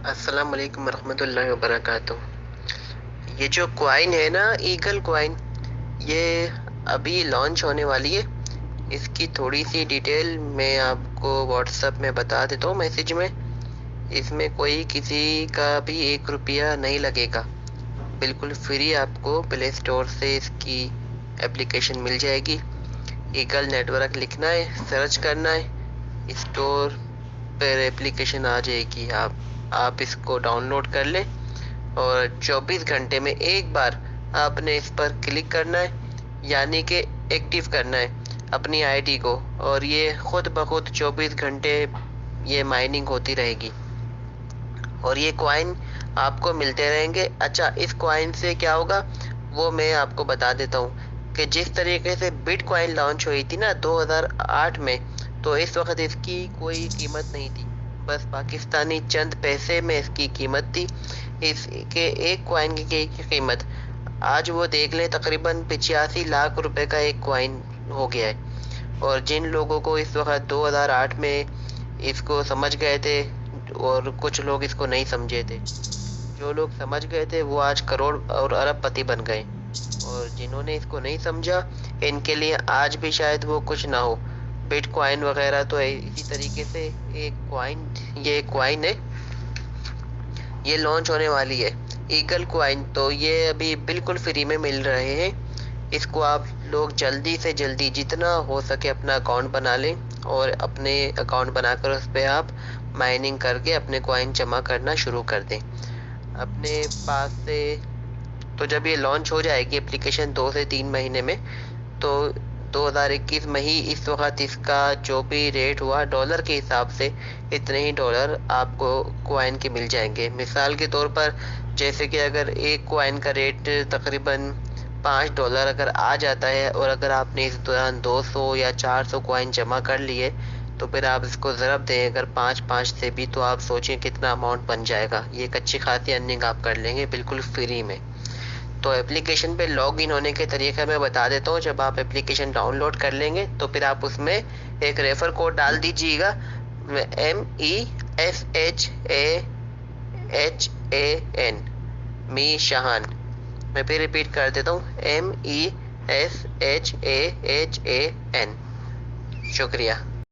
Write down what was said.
अस्सलाम वालेकुम रहमतुल्लाहि व बरकातुहू। ये जो क्वाइन है ना, ईगल क्वाइन, ये अभी लॉन्च होने वाली है। इसकी थोड़ी सी डिटेल मैं आपको व्हाट्सएप में बता देता हूँ मैसेज में। इसमें कोई किसी का भी 1 रुपया नहीं लगेगा, बिल्कुल फ्री आपको प्ले स्टोर से इसकी एप्लीकेशन मिल जाएगी। ईगल नेटवर्क लिखना है, सर्च करना है, स्टोर पर एप्लीकेशन आ जाएगी। आप इसको डाउनलोड कर लें और 24 घंटे में एक बार आपने इस पर क्लिक करना है, यानी कि एक्टिव करना है अपनी आईडी को, और ये खुद ब खुद 24 घंटे ये माइनिंग होती रहेगी और ये कॉइन आपको मिलते रहेंगे। अच्छा, इस कॉइन से क्या होगा वो मैं आपको बता देता हूँ कि जिस तरीके से बिटकॉइन लॉन्च हुई थी ना 2008 में, तो इस वक्त इसकी कोई कीमत नहीं थी, बस पाकिस्तानी चंद पैसे में इसकी कीमत थी। इसके एक कॉइन की कीमत आज वो देख लें तकरीबन 85 लाख रुपए का एक कॉइन हो गया है। और जिन लोगों को इस वक्त 2008 में इसको समझ गए थे और कुछ लोग इसको नहीं समझे थे, जो लोग समझ गए थे वो आज करोड़ और अरबपति बन गए, और जिन्होंने इसको नहीं समझा इनके लिए आज भी शायद वो कुछ ना हो। बिटकॉइन वगैरह तो इसी तरीके से एक कॉइन, ये कॉइन है, ये लॉन्च होने वाली है ईगल कॉइन। तो ये अभी बिल्कुल फ्री में मिल रहे हैं। इसको आप लोग जल्दी से जल्दी जितना हो सके अपना अकाउंट बना लें और अपने अकाउंट बनाकर उस पर आप माइनिंग करके अपने कॉइन जमा करना शुरू कर दें अपने पास से। तो जब ये लॉन्च हो जाएगी एप्लीकेशन 2 से 3 महीने में, तो 2021 में ही इस वक्त इसका जो भी रेट हुआ डॉलर के हिसाब से, इतने ही डॉलर आपको कॉइन के मिल जाएंगे। मिसाल के तौर पर जैसे कि अगर एक कॉइन का रेट तकरीबन $5 अगर आ जाता है और अगर आपने इस दौरान 200 या 400 कॉइन जमा कर लिए, तो फिर आप इसको ज़रब दें अगर 5-5 से भी, तो आप सोचें कितना अमाउंट बन जाएगा। ये एक अच्छी खासी अर्निंग आप कर लेंगे बिल्कुल फ्री में। तो एप्लीकेशन पे लॉग इन होने के तरीका मैं बता देता हूँ। जब आप एप्लीकेशन डाउनलोड कर लेंगे तो फिर आप उसमें एक रेफर कोड डाल दीजिएगा, MESHAHAN, मी शहान। मैं फिर रिपीट कर देता हूँ, MESHAHAN। शुक्रिया।